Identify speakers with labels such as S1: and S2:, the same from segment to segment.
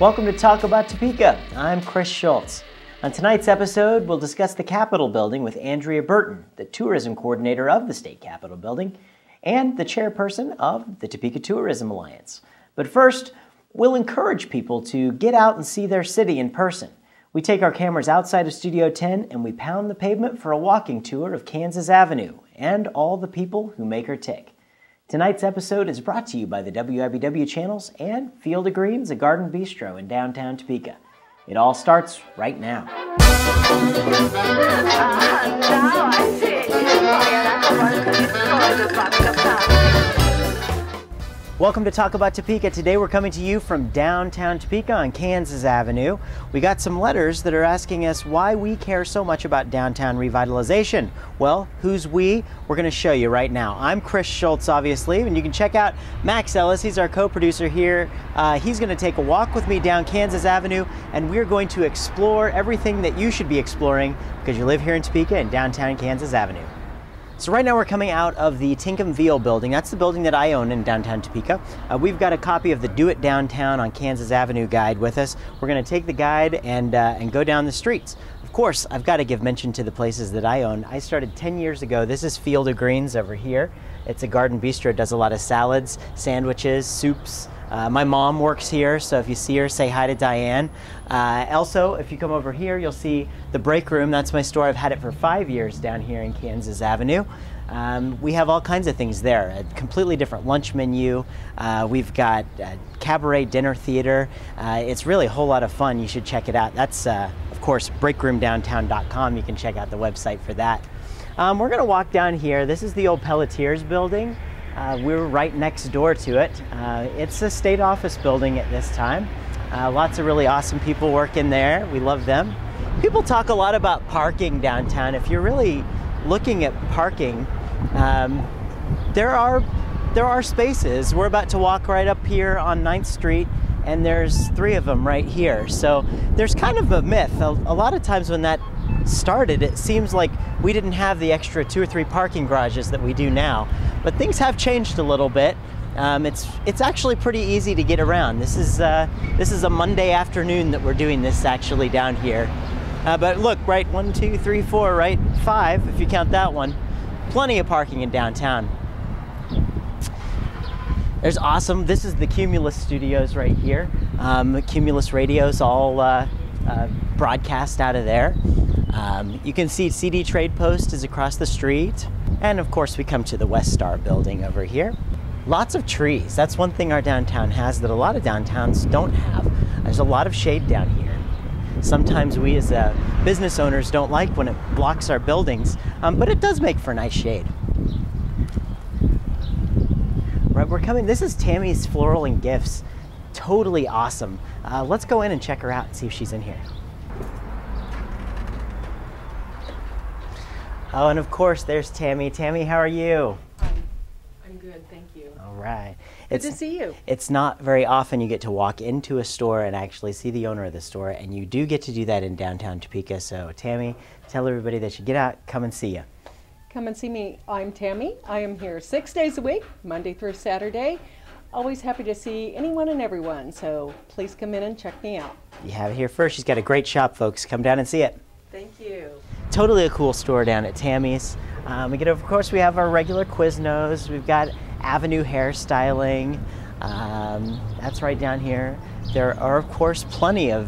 S1: Welcome to Talk About Topeka. I'm Chris Schultz. On tonight's episode, we'll discuss the Capitol Building with Andrea Burton, the tourism coordinator of the State Capitol Building and the chairperson of the Topeka Tourism Alliance. But first, we'll encourage people to get out and see their city in person. We take our cameras outside of Studio 10 and we pound the pavement for a walking tour of Kansas Avenue and all the people who make her tick. Tonight's episode is brought to you by the WIBW channels and Field of Greens, a garden bistro in downtown Topeka. It all starts right now.
S2: Now I see.
S1: Welcome to Talk About Topeka. Today we're coming to you from downtown Topeka on Kansas Avenue. We got some letters that are asking us why we care so much about downtown revitalization. Well, who's we? We're going to show you right now. I'm Chris Schultz, obviously, and you can check out Max Ellis. He's our co-producer here. He's going to take a walk with me down Kansas Avenue, and we're going to explore everything that you should be exploring because you live here in Topeka and downtown Kansas Avenue. So right now we're coming out of the Tinkham Veal building. That's the building that I own in downtown Topeka. We've got a copy of the Do It Downtown on Kansas Avenue guide with us. We're going to take the guide and go down the streets. Of course, I've got to give mention to the places that I own. I started 10 years ago. This is Field of Greens over here. It's a garden bistro. It does a lot of salads, sandwiches, soups. My mom works here, so if you see her, say hi to Diane. Also, if you come over here, you'll see the break room. That's my store. I've had it for 5 years down here in Kansas Avenue. We have all kinds of things there. A completely different lunch menu. We've got cabaret dinner theater. It's really a whole lot of fun. You should check it out. That's, of course, breakroomdowntown.com. You can check out the website for that. We're going to walk down here. This is the old Pelletiers building. We're right next door to it. It's a state office building at this time. Lots of really awesome people working there. We love them. People talk a lot about parking downtown. If you're really looking at parking, there are spaces. We're about to walk right up here on 9th Street, and there's 3 of them right here. So there's kind of a myth. A lot of times when that started, it seems like we didn't have the extra 2 or 3 parking garages that we do now. But things have changed a little bit. It's actually pretty easy to get around. This is a Monday afternoon that we're doing this actually down here. But look, right, 1, 2, 3, 4, right, 5 if you count that one. Plenty of parking in downtown. There's awesome. This is the Cumulus Studios right here. Cumulus radios all broadcast out of there. You can see CD Trade Post is across the street. And of course we come to the West Star building over here. Lots of trees. That's one thing our downtown has that a lot of downtowns don't have. There's a lot of shade down here. Sometimes we as business owners don't like when it blocks our buildings, but it does make for nice shade. Right, we're coming. This is Tammy's Floral and Gifts. Totally awesome. Let's go in and check her out and see if she's in here. Oh, and of course, there's Tammy. Tammy, how are you?
S3: I'm good, thank you.
S1: All right.
S3: Good to see you.
S1: It's not very often you get to walk into a store and actually see the owner of the store, and you do get to do that in downtown Topeka. So, Tammy, tell everybody they should get out, come and see you.
S3: Come and see me. I'm Tammy. I am here 6 days a week, Monday through Saturday. Always happy to see anyone and everyone, so please come in and check me out.
S1: You have it here first. She's got a great shop, folks. Come down and see it.
S3: Thank you.
S1: Totally a cool store down at Tammy's. Of course, we have our regular Quiznos. We've got Avenue Hairstyling. That's right down here. There are, of course, plenty of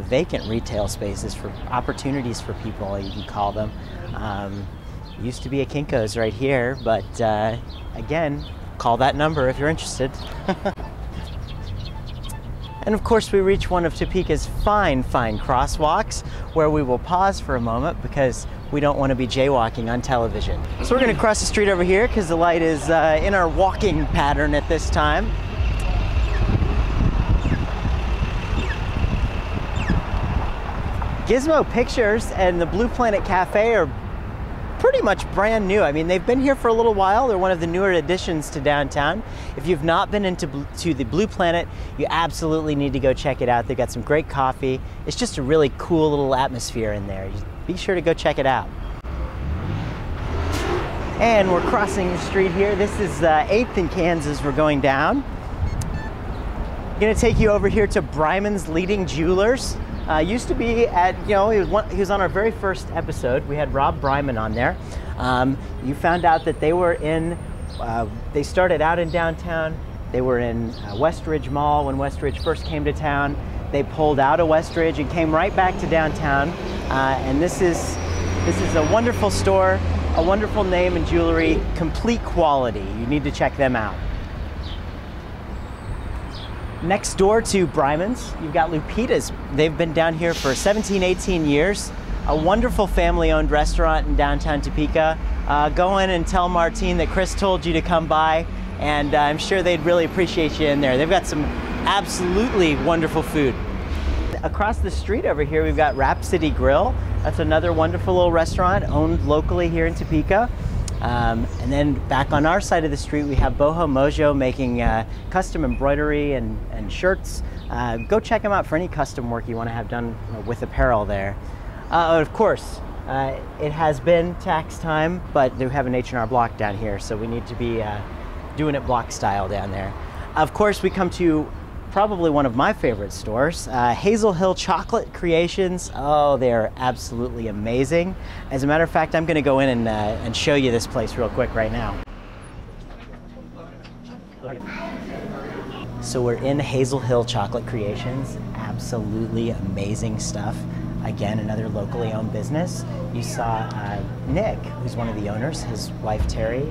S1: vacant retail spaces for opportunities for people, you can call them. Used to be a Kinko's right here, but again, call that number if you're interested. And of course, we reach one of Topeka's fine crosswalks where we will pause for a moment because we don't want to be jaywalking on television. So we're going to cross the street over here because the light is in our walking pattern at this time. Gizmo Pictures and the Blue Planet Cafe are pretty much brand new. I mean, they've been here for a little while. They're one of the newer additions to downtown. If you've not been to the Blue Planet, you absolutely need to go check it out. They've got some great coffee. It's just a really cool little atmosphere in there. Be sure to go check it out. And we're crossing the street here. This is 8th and Kansas we're going down. I'm gonna take you over here to Bryman's Leading Jewelers. Used to be at, he was on our very first episode. We had Rob Bryman on there. You found out that they were in, they started out in downtown. They were in Westridge Mall when Westridge first came to town. They pulled out of Westridge and came right back to downtown. And this is a wonderful store, a wonderful name in jewelry, complete quality. You need to check them out. Next door to Bryman's, you've got Lupita's. They've been down here for 17, 18 years. A wonderful family-owned restaurant in downtown Topeka. Go in and tell Martine that Chris told you to come by, and I'm sure they'd really appreciate you in there. They've got some absolutely wonderful food. Across the street over here, we've got Rhapsody Grill. That's another wonderful little restaurant owned locally here in Topeka. And then back on our side of the street, we have Boho Mojo making custom embroidery and shirts. Go check them out for any custom work you want to have done with apparel there. Of course, it has been tax time, but they have an H&R Block down here, so we need to be doing it block style down there. Of course, we come to probably one of my favorite stores, Hazel Hill Chocolate Creations. Oh, they're absolutely amazing. As a matter of fact, I'm going to go in and show you this place real quick right now. So we're in Hazel Hill Chocolate Creations. Absolutely amazing stuff. Again, another locally owned business. You saw Nick, who's one of the owners, his wife Terry,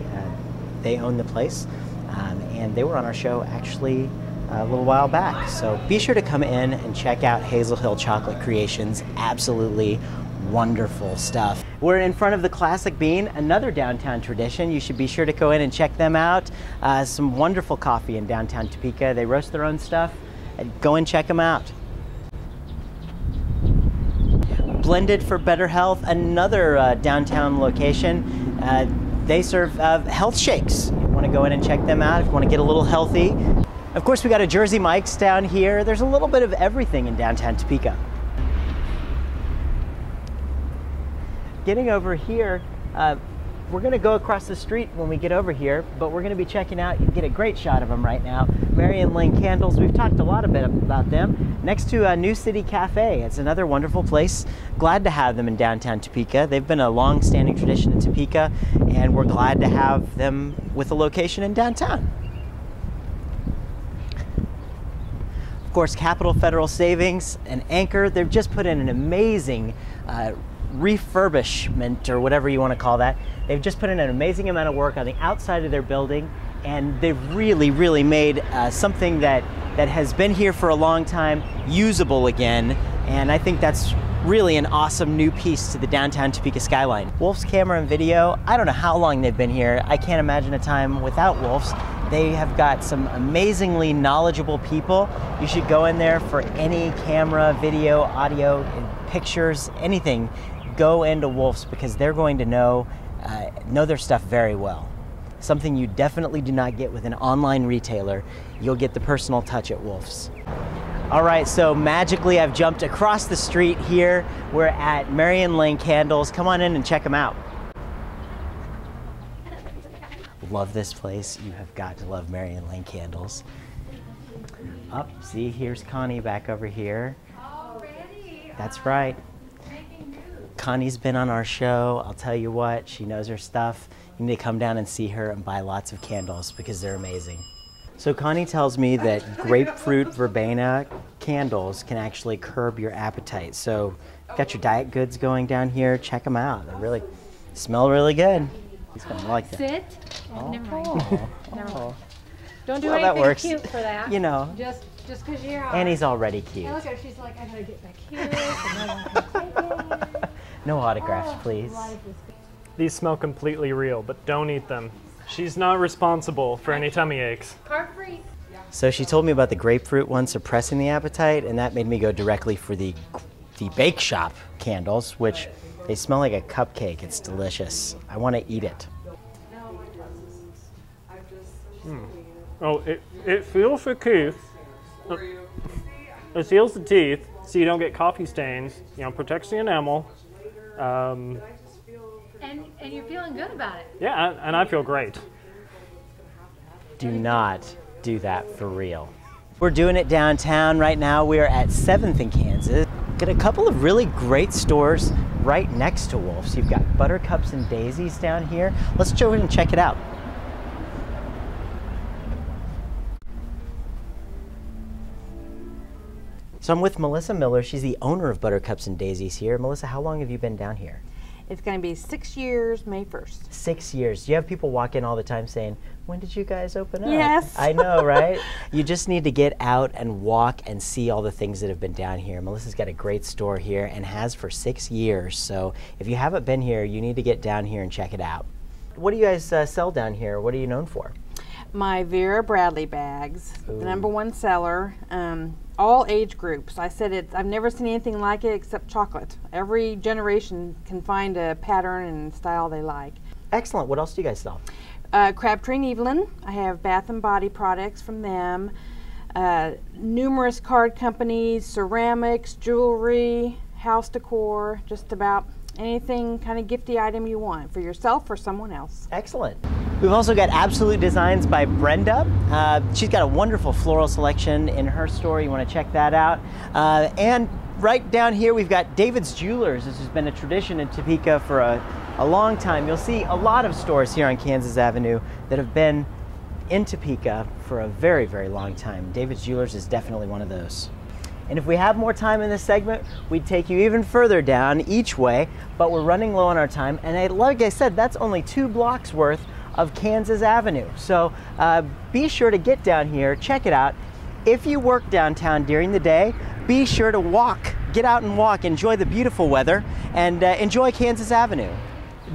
S1: they own the place, and they were on our show actually a little while back. So be sure to come in and check out Hazel Hill Chocolate Creations. Absolutely wonderful stuff. We're in front of the Classic Bean, another downtown tradition. You should be sure to go in and check them out. Some wonderful coffee in downtown Topeka. They roast their own stuff. Go and check them out. Blended for Better Health, another downtown location. They serve health shakes. You want to go in and check them out if you want to get a little healthy. Of course, we got a Jersey Mike's down here. There's a little bit of everything in downtown Topeka. Getting over here, we're gonna go across the street when we get over here, but we're gonna be checking out, you can get a great shot of them right now, Marion Lane Candles. We've talked a lot about them. Next to New City Cafe, it's another wonderful place. Glad to have them in downtown Topeka. They've been a long-standing tradition in Topeka, and we're glad to have them with a location in downtown. Of course, Capital Federal Savings and Anchor, they've just put in an amazing refurbishment, or whatever you want to call that. They've just put in an amazing amount of work on the outside of their building, and they've really made something that has been here for a long time usable again, and I think that's really an awesome new piece to the downtown Topeka skyline. Wolf's Camera and Video, I don't know how long they've been here. I can't imagine a time without Wolf's. They have got some amazingly knowledgeable people. You should go in there for any camera, video, audio, pictures, anything. Go into Wolf's because they're going to know their stuff very well. Something you definitely do not get with an online retailer. You'll get the personal touch at Wolf's. All right, so magically I've jumped across the street here. We're at Marion Lane Candles. Come on in and check them out. Love this place. You have got to love Marion Lane Candles. Up, see, here's Connie back over here.
S4: Already?
S1: That's right.
S4: Making news.
S1: Connie's been on our show. I'll tell you what, she knows her stuff. You need to come down and see her and buy lots of candles because they're amazing. So Connie tells me that grapefruit verbena candles can actually curb your appetite. So got your diet goods going down here. Check them out. They really smell really good. He's gonna like that.
S4: Sit.
S1: Oh,
S4: Never mind. Never
S1: oh.
S4: mind. Don't do
S1: Well, that
S4: anything
S1: works.
S4: cute for that.
S1: You know.
S4: Just because you're out.
S1: Annie's already cute.
S4: Look at her. She's like, I gotta get back here. So no one can take it.
S1: No autographs,
S4: Oh,
S1: please.
S4: life is good.
S5: These smell completely real, but don't eat them. She's not responsible for any tummy aches.
S4: Carb free.
S1: So she told me about the grapefruit one suppressing the appetite, and that made me go directly for the Bake Shop candles, which they smell like a cupcake. It's delicious. I want to eat it.
S5: Oh, it feels the teeth. It seals the teeth, so you don't get coffee stains. You know, protects the enamel.
S4: And you're feeling good about it.
S5: Yeah, and I feel great.
S1: Do not do that for real. We're doing it downtown right now. We are at 7th in Kansas. Got a couple of really great stores right next to Wolf's. You've got Buttercups and Daisies down here. Let's go in and check it out. So I'm with Melissa Miller. She's the owner of Buttercups and Daisies here. Melissa, how long have you been down here?
S6: It's going to be 6 years, May 1st.
S1: 6 years. Do you have people walk in all the time saying, when did you guys open up?
S6: Yes.
S1: I know, right? You just need to get out and walk and see all the things that have been down here. Melissa's got a great store here and has for 6 years. So if you haven't been here, you need to get down here and check it out. What do you guys sell down here? What are you known for?
S6: My Vera Bradley bags,
S1: Ooh.
S6: the #1 seller. All age groups. I said I've never seen anything like it except chocolate. Every generation can find a pattern and style they like.
S1: Excellent. What else do you guys sell?
S6: Crabtree and Evelyn. I have bath and body products from them. Numerous card companies, ceramics, jewelry, house decor, just about anything kind of gifty item you want for yourself or someone else.
S1: Excellent. We've also got Absolute Designs by Brenda. She's got a wonderful floral selection in her store. You want to check that out. And right down here we've got David's Jewelers. This has been a tradition in Topeka for a long time. You'll see a lot of stores here on Kansas Avenue that have been in Topeka for a very, very long time. David's Jewelers is definitely one of those. And if we have more time in this segment, we'd take you even further down each way, but we're running low on our time. And like I said, that's only 2 blocks worth of Kansas Avenue. So be sure to get down here, check it out. If you work downtown during the day, be sure to walk. Get out and walk, enjoy the beautiful weather, and enjoy Kansas Avenue.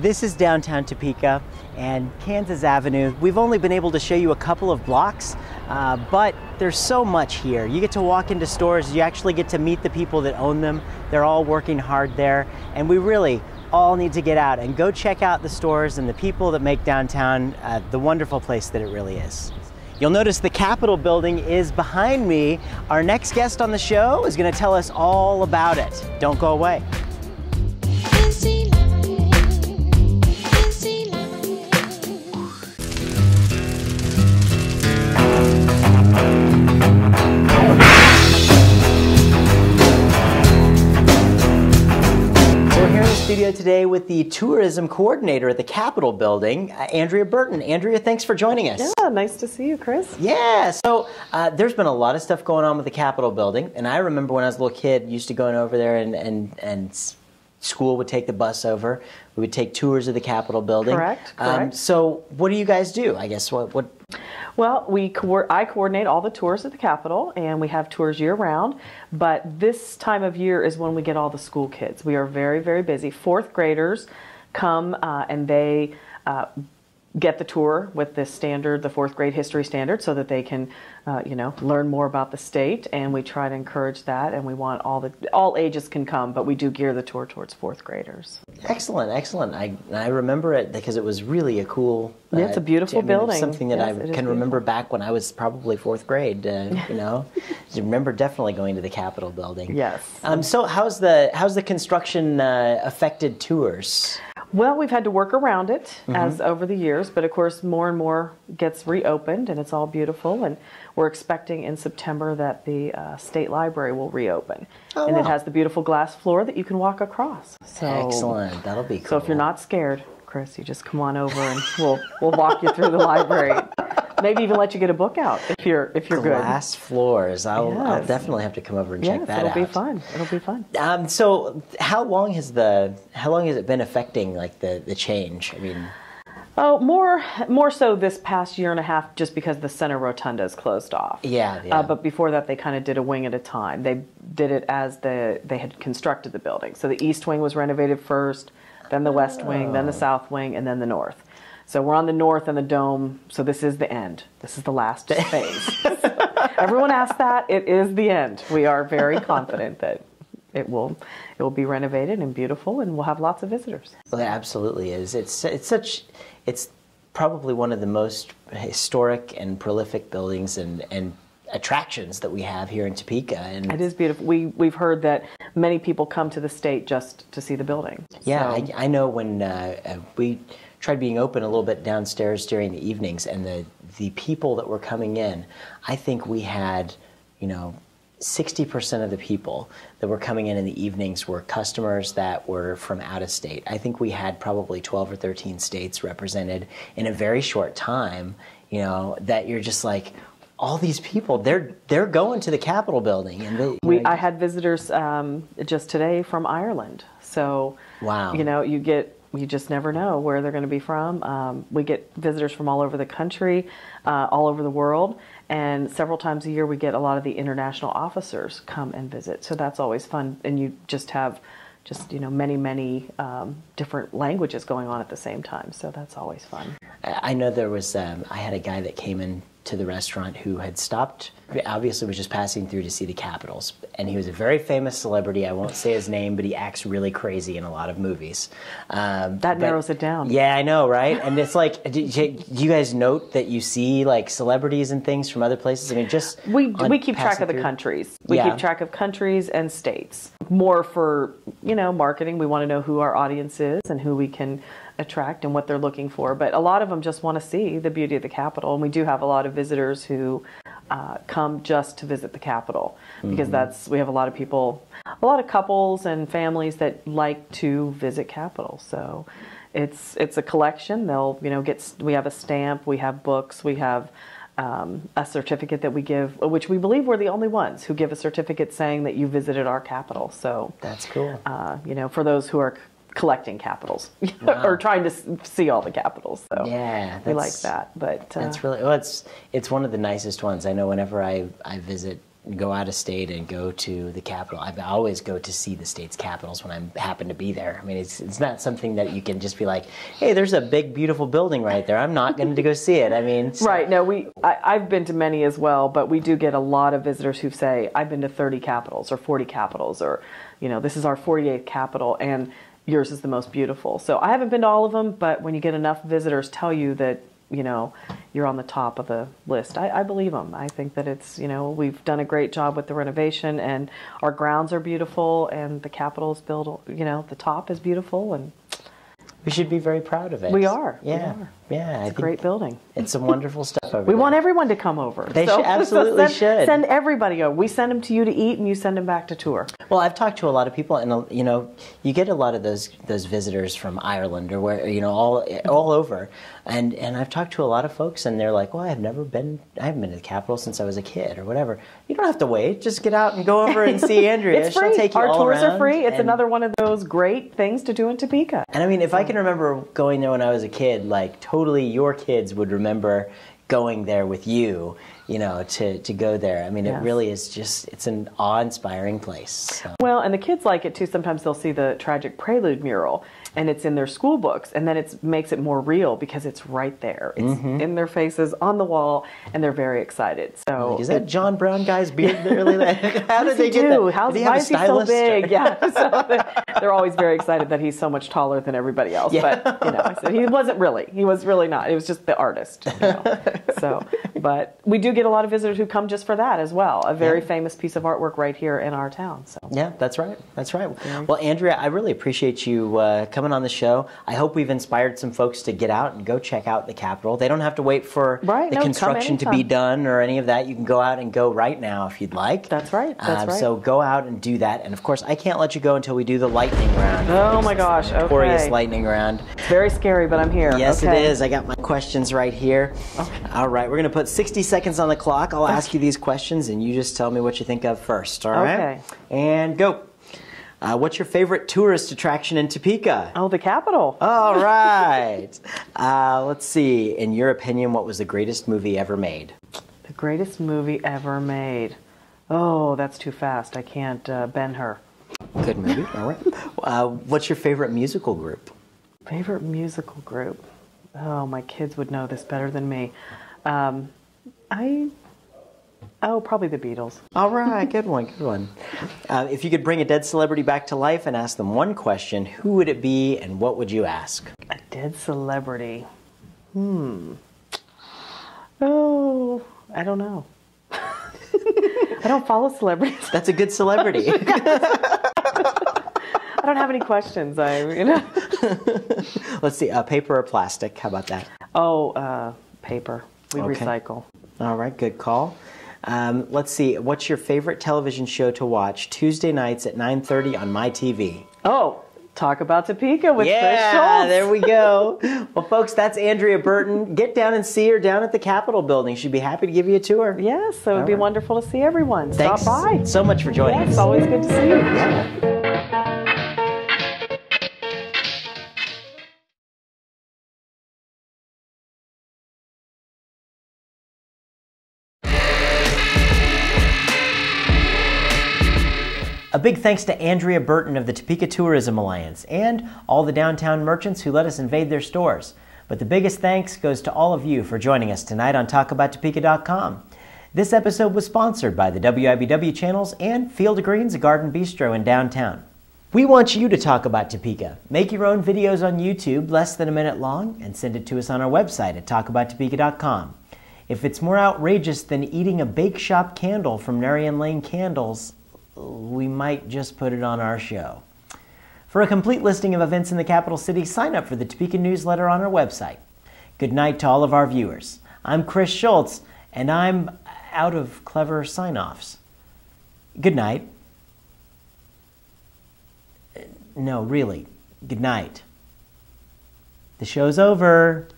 S1: This is downtown Topeka and Kansas Avenue. We've only been able to show you a couple of blocks, but there's so much here. You get to walk into stores, you actually get to meet the people that own them. They're all working hard there, and we really all need to get out and go check out the stores and the people that make downtown the wonderful place that it really is. You'll notice the Capitol building is behind me. Our next guest on the show is going to tell us all about it. Don't go away. Studio today with the tourism coordinator at the Capitol building, Andrea Burton. Andrea, thanks for joining us.
S7: Yeah, nice to see you, Chris.
S1: Yeah, so there's been a lot of stuff going on with the Capitol building, and I remember when I was a little kid, used to going over there and school would take the bus over. We would take tours of the Capitol building.
S7: Correct.
S1: So what do you guys do? I guess what?
S7: Well, I coordinate all the tours at the Capitol, and we have tours year-round. But this time of year is when we get all the school kids. We are very, very busy. 4th graders come and they get the tour with the standard, the 4th grade history standard, so that they can, learn more about the state. And we try to encourage that. And we want all ages can come, but we do gear the tour towards 4th graders.
S1: Excellent, excellent. I remember it because it was really a cool.
S7: Yeah, it's a beautiful building.
S1: Something that
S7: Yes,
S1: I
S7: it is
S1: can remember back when I was probably 4th grade. I remember definitely going to the Capitol building.
S7: Yes.
S1: So how's the construction affected tours?
S7: Well, we've had to work around it as over the years, but of course more and more gets reopened and it's all beautiful, and we're expecting in September that the State Library will reopen.
S1: Oh,
S7: and
S1: wow.
S7: it has the beautiful glass floor that you can walk across. So,
S1: excellent, that'll be cool.
S7: So if you're not scared, Chris, you just come on over and we'll walk you through the library. Maybe even let you get a book out if you're good.
S1: Glass floors. I'll
S7: Yes.
S1: definitely have to come over and check that out.
S7: It'll be fun. It'll be fun.
S1: So how long has it been affecting like the change? I mean,
S7: Oh, more so this past year and a half, just because the center rotunda is closed off.
S1: Yeah.
S7: But before that, they kind of did a wing at a time. They did it as they had constructed the building. So the east wing was renovated first, then the west wing, then the south wing, and then the north. So we're on the north and the dome. So this is the end. This is the last phase. Everyone asked that. It is the end. We are very confident that it will be renovated and beautiful, and we'll have lots of visitors.
S1: Well, it absolutely is. It's probably one of the most historic and prolific buildings and attractions that we have here in Topeka. And
S7: it is beautiful. We've heard that many people come to the state just to see the building.
S1: Yeah,
S7: So,
S1: I know when we tried being open a little bit downstairs during the evenings, and the people that were coming in, I think we had 60% of the people that were coming in the evenings were customers that were from out of state. I think we had probably 12 or 13 states represented in a very short time, that you're just like, all these people, they're going to the Capitol building. And
S7: I had visitors just today from Ireland. So,
S1: wow.
S7: You just never know where they're going to be from. We get visitors from all over the country, all over the world. And several times a year, we get a lot of the international officers come and visit. So that's always fun. And you just have many different languages going on at the same time. So that's always fun.
S1: I know there was, I had a guy that came in to the restaurant who had stopped, obviously was just passing through to see the Capitals. And he was a very famous celebrity. I won't say his name, but he acts really crazy in a lot of movies.
S7: That narrows it down.
S1: Yeah, I know, right? And it's like, do you guys note that you see like celebrities and things from other places? I mean, just
S7: we keep track of the countries. We keep track of countries and states. More for, marketing. We want to know who our audience is and who we can attract and what they're looking for. But a lot of them just want to see the beauty of the Capitol. And we do have a lot of visitors who come just to visit the Capitol, because we have a lot of people, a lot of couples and families that like to visit Capitol. So it's a collection. They'll, we have a stamp, we have books, we have a certificate that we give, which we believe we're the only ones who give a certificate saying that you visited our Capitol. So
S1: that's cool.
S7: For those who are collecting capitals
S1: Wow.
S7: or trying to see all the capitals. So
S1: yeah,
S7: we like that. But
S1: that's really, it's one of the nicest ones. I know whenever I visit, go out of state and go to the Capitol, I always go to see the state's capitals when I happen to be there. I mean, it's not something that you can just be like, hey, there's a big, beautiful building right there. I'm not going to go see it. I mean,
S7: right. No, I've been to many as well, but we do get a lot of visitors who say, I've been to 30 capitals or 40 capitals, or, this is our 48th capital, and yours is the most beautiful. So I haven't been to all of them, but when you get enough visitors tell you that, you're on the top of the list, I believe them. I think that it's, we've done a great job with the renovation, and our grounds are beautiful, and the Capitol is built, the top is beautiful, and
S1: we should be very proud of it.
S7: We are.
S1: Yeah.
S7: We are.
S1: Yeah.
S7: It's a great building.
S1: It's some wonderful stuff over there.
S7: We want everyone to come over.
S1: They absolutely should.
S7: Send everybody over. We send them to you to eat, and you send them back to tour.
S1: Well, I've talked to a lot of people, and you get a lot of those visitors from Ireland or where all over, and I've talked to a lot of folks, and they're like, well, I haven't been to the Capitol since I was a kid or whatever. You don't have to wait. Just get out and go over and see Andrea.
S7: It's free.
S1: She'll take you
S7: Our
S1: all
S7: tours
S1: around,
S7: are free. It's another one of those great things to do in Topeka.
S1: And I mean, if I can remember going there when I was a kid, like totally your kids would remember going there with you, to go there. I mean,
S7: Yes.
S1: It really is it's an awe-inspiring place. So.
S7: Well, and the kids like it too. Sometimes they'll see the Tragic Prelude mural, and it's in their school books, and then it makes it more real because it's right there. It's in their faces on the wall, and they're very excited. So
S1: is that John Brown guy's beard really? How did they get that?
S7: Why is he so big? Yeah, so they're always very excited that he's so much taller than everybody else.
S1: Yeah.
S7: But I said he wasn't really. He was really not. It was just the artist. So, but we do get a lot of visitors who come just for that as well. A very famous piece of artwork right here in our town. So
S1: yeah, that's right. That's right. Well, Andrea, I really appreciate you coming on the show. I hope we've inspired some folks to get out and go check out the Capitol. They don't have to wait for the construction to be done or any of that. You can go out and go right now if you'd like.
S7: That's right. That's right.
S1: So go out and do that. And of course, I can't let you go until we do the lightning round.
S7: Oh my gosh. Okay.
S1: Glorious lightning round.
S7: It's very scary, but I'm here.
S1: Yes,
S7: okay.
S1: it is. I got my questions right here. Okay. All right. We're going to put 60 seconds on the clock. I'll ask you these questions, and you just tell me what you think of first. All right?
S7: Okay.
S1: And go. What's your favorite tourist attraction in Topeka?
S7: Oh, the Capitol.
S1: All right. Let's see. In your opinion, what was the greatest movie ever made?
S7: The greatest movie ever made. Oh, that's too fast. I can't. Ben-Hur.
S1: Good movie. All right. What's your favorite musical group?
S7: Favorite musical group? Oh, my kids would know this better than me. Probably the Beatles.
S1: All right, good one, good one. If you could bring a dead celebrity back to life and ask them one question, who would it be and what would you ask?
S7: A dead celebrity? Oh, I don't know. I don't follow celebrities.
S1: That's a good celebrity.
S7: I don't have any questions.
S1: Let's see, paper or plastic? How about that?
S7: Oh, paper. We recycle.
S1: All right, good call. Let's see, what's your favorite television show to watch Tuesday nights at 9:30 on my TV?
S7: Oh, Talk About Topeka with Chris
S1: Yeah,
S7: Schultz.
S1: there we go. Well, folks, that's Andrea Burton. Get down and see her down at the Capitol building. She'd be happy to give you a tour.
S7: Yes, so it would be wonderful to see everyone.
S1: Thanks
S7: Stop by.
S1: so much for joining
S7: Yes,
S1: us.
S7: always good to see you.
S1: Yeah. A big thanks to Andrea Burton of the Topeka Tourism Alliance and all the downtown merchants who let us invade their stores. But the biggest thanks goes to all of you for joining us tonight on TalkAboutTopeka.com. This episode was sponsored by the WIBW channels and Field of Greens, a garden bistro in downtown. We want you to talk about Topeka. Make your own videos on YouTube, less than a minute long, and send it to us on our website at TalkAboutTopeka.com. If it's more outrageous than eating a bake shop candle from Marion Lane Candles, we might just put it on our show. For a complete listing of events in the capital city, sign up for the Topeka newsletter on our website. Good night to all of our viewers. I'm Chris Schultz, and I'm out of clever sign-offs. Good night. No, really, good night. The show's over.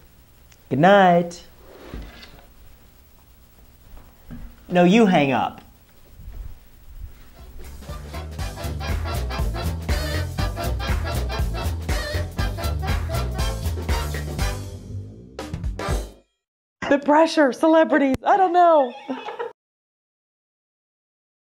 S1: Good night. No, you hang up.
S7: The pressure, celebrities, I don't know.